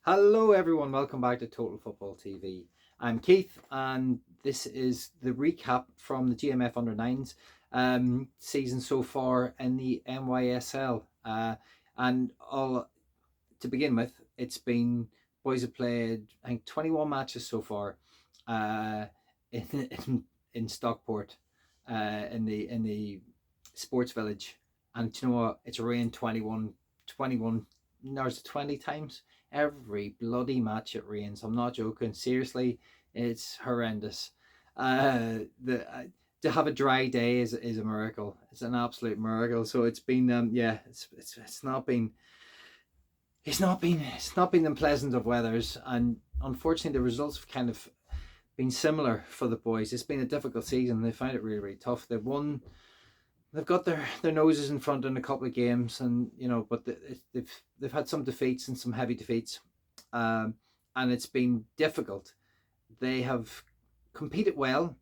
Hello everyone, welcome back to Total Football TV. I'm Keith and this is the recap from the GMF Under 9s season so far in the MYSL. And all to begin with, it's been boys have played I think 21 matches so far uh, in Stockport in the sports village. And you know what? It's rained 21 there's 20 times every bloody match it rains. I'm not joking. Seriously, it's horrendous. The To have a dry day is a miracle. It's an absolute miracle. So it's been it's not been it's not been the pleasant of weathers, and unfortunately the results have kind of been similar for the boys. It's been a difficult season. They find it really tough. They've got their noses in front in a couple of games, and but they've had some defeats and some heavy defeats, um, and it's been difficult. They have competed well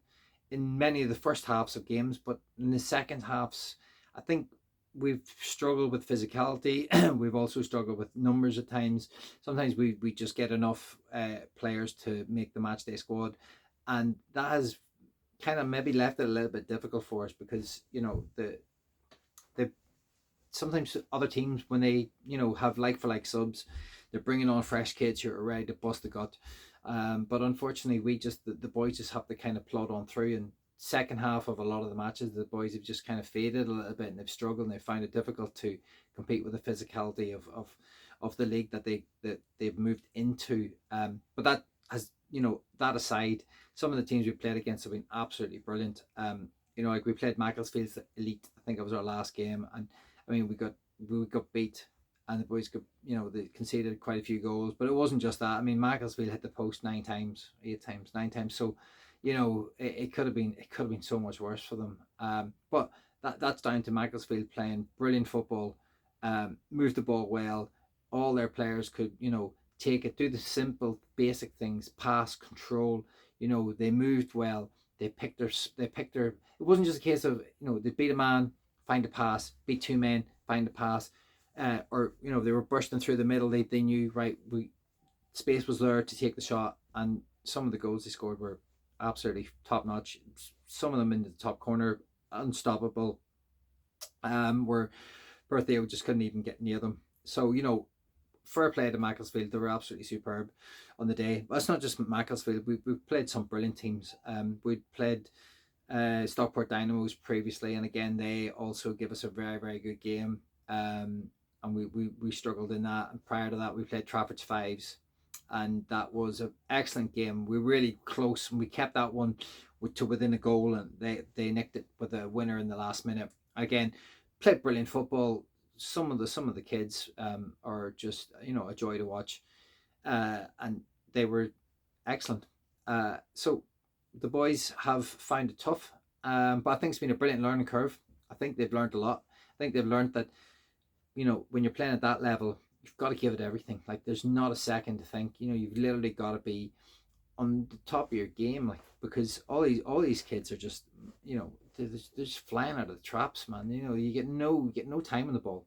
in many of the first halves of games, but in the second halves, I think we've struggled with physicality. We've also struggled with numbers at times. Sometimes we just get enough players to make the match day squad, and that has kind of maybe left it a little bit difficult for us because the sometimes other teams, when they have like for like subs, they're bringing on fresh kids who are ready to bust the gut. But unfortunately, the boys just have to kind of plod on through. And second half of a lot of the matches, the boys have just kind of faded a little bit, and they've struggled, and they find it difficult to compete with the physicality of the league that they've moved into. But that has that aside, some of the teams we played against have been absolutely brilliant. Like we played Macclesfield's Elite. I think it was our last game, and I mean we got beat, and the boys got they conceded quite a few goals, but it wasn't just that. I mean, Macclesfield hit the post 9 times, 8 times, 9 times. So it could have been so much worse for them. But that's down to Macclesfield playing brilliant football, move the ball well. All their players could take it, do the simple basic things, pass, control. They moved well. They picked their. It wasn't just a case of they beat a man, find a pass, beat two men, find a pass, or they were bursting through the middle. They knew, right, space was there to take the shot, and some of the goals they scored were absolutely top notch. Some of them in the top corner, unstoppable. Where Bertheo just couldn't even get near them. So fair play to Macclesfield. They were absolutely superb on the day. But it's not just Macclesfield. We've played some brilliant teams. We'd played Stockport Dynamos previously, and again they also give us a very very good game. And we struggled in that. And prior to that, we played Trafford's Fives, and that was an excellent game. We were really close, and we kept that one to within a goal, and they nicked it with a winner in the last minute. Again, played brilliant football. Some of the kids are just a joy to watch, and they were excellent. So the boys have found it tough, but I think it's been a brilliant learning curve. I think they've learned a lot. I think they've learned that when you're playing at that level, you've got to give it everything. Like there's not a second to think. You've literally got to be on the top of your game, like, because all these kids are just they're just flying out of the traps, man. You get no time on the ball.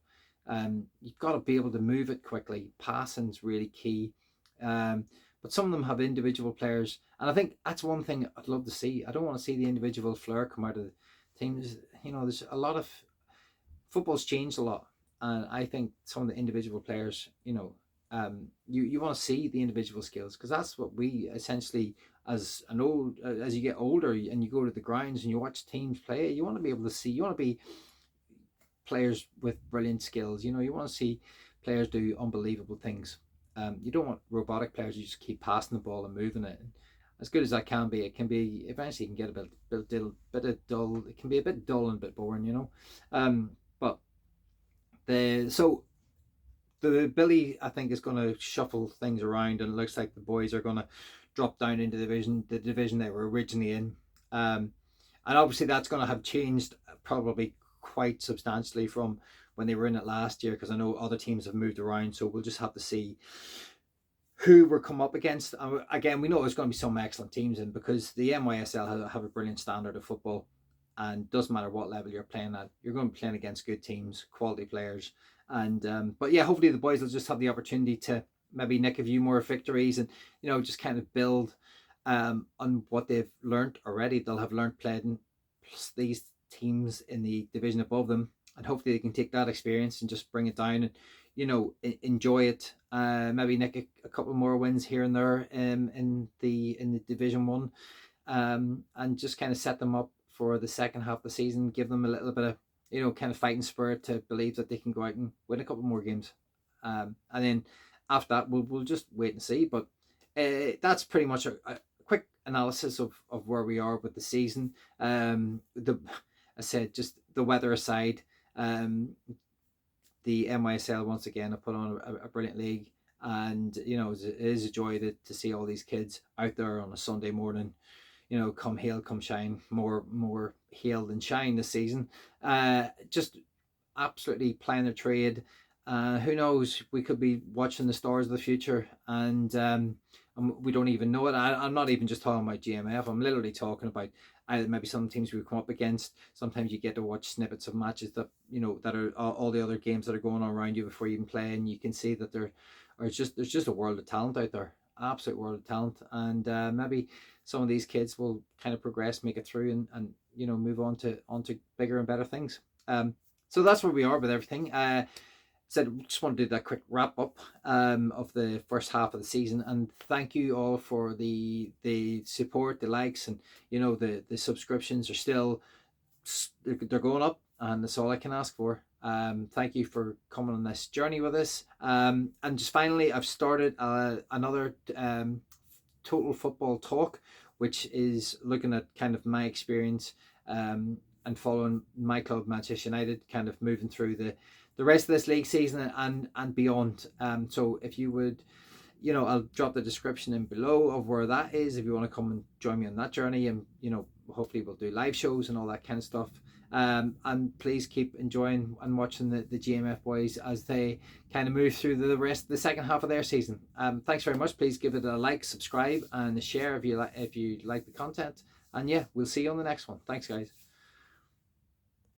You've got to be able to move it quickly. Passing's really key. But some of them have individual players, and I think that's one thing I'd love to see. I don't want to see the individual flair come out of the teams. There's a lot of football's changed a lot, and I think some of the individual players, you want to see the individual skills, because that's what we essentially, as you get older and you go to the grounds and you watch teams play, you want to be able to see. You want to be players with brilliant skills. You want to see players do unbelievable things. You don't want robotic players who just keep passing the ball and moving it. And as good as that can be, it can be eventually can get a bit of dull. It can be a bit dull and a bit boring. But the Billy, I think, is going to shuffle things around, and it looks like the boys are going to drop down into the division they were originally in. And obviously that's going to have changed probably quite substantially from when they were in it last year, because I know other teams have moved around. So we'll just have to see who we're come up against. Again, we know there's going to be some excellent teams in, because the MYSL have a brilliant standard of football, and doesn't matter what level you're playing at, you're going to be playing against good teams, quality players. And but yeah, hopefully the boys will just have the opportunity to maybe nick a few more victories, and just kind of build on what they've learned already. They'll have learned playing these teams in the division above them, and hopefully they can take that experience and just bring it down and enjoy it. Maybe nick a couple more wins here and there in the Division 1, and just kind of set them up for the second half of the season, give them a little bit of kind of fighting spirit to believe that they can go out and win a couple more games. And then after that, we'll just wait and see. But that's pretty much a quick analysis of where we are with the season. I said, just the weather aside, the MYSL once again have put on a brilliant league, and it is a joy to see all these kids out there on a Sunday morning. Come hail, come shine, more hail than shine this season. Just absolutely playing their trade. Who knows? We could be watching the stars of the future, and we don't even know it. I'm not even just talking about GMF. I'm literally talking about maybe some teams we come up against. Sometimes you get to watch snippets of matches that that are all the other games that are going on around you before you even play, and you can see that there's just a world of talent out there, absolute world of talent, and maybe some of these kids will kind of progress, make it through, and move on to bigger and better things. So that's where we are with everything. Said just want to do that quick wrap up of the first half of the season, and thank you all for the support, the likes, and the subscriptions are still, they're going up, and that's all I can ask for. Thank you for coming on this journey with us. And just finally, I've started another Total Football Talk, which is looking at kind of my experience and following my club, Manchester United, kind of moving through the rest of this league season and beyond. So if you would, I'll drop the description in below of where that is if you want to come and join me on that journey, and hopefully we'll do live shows and all that kind of stuff. And please keep enjoying and watching the GMF boys as they kind of move through the rest of the second half of their season. Thanks very much. Please give it a like, subscribe, and a share if you like the content. And yeah, we'll see you on the next one. Thanks, guys.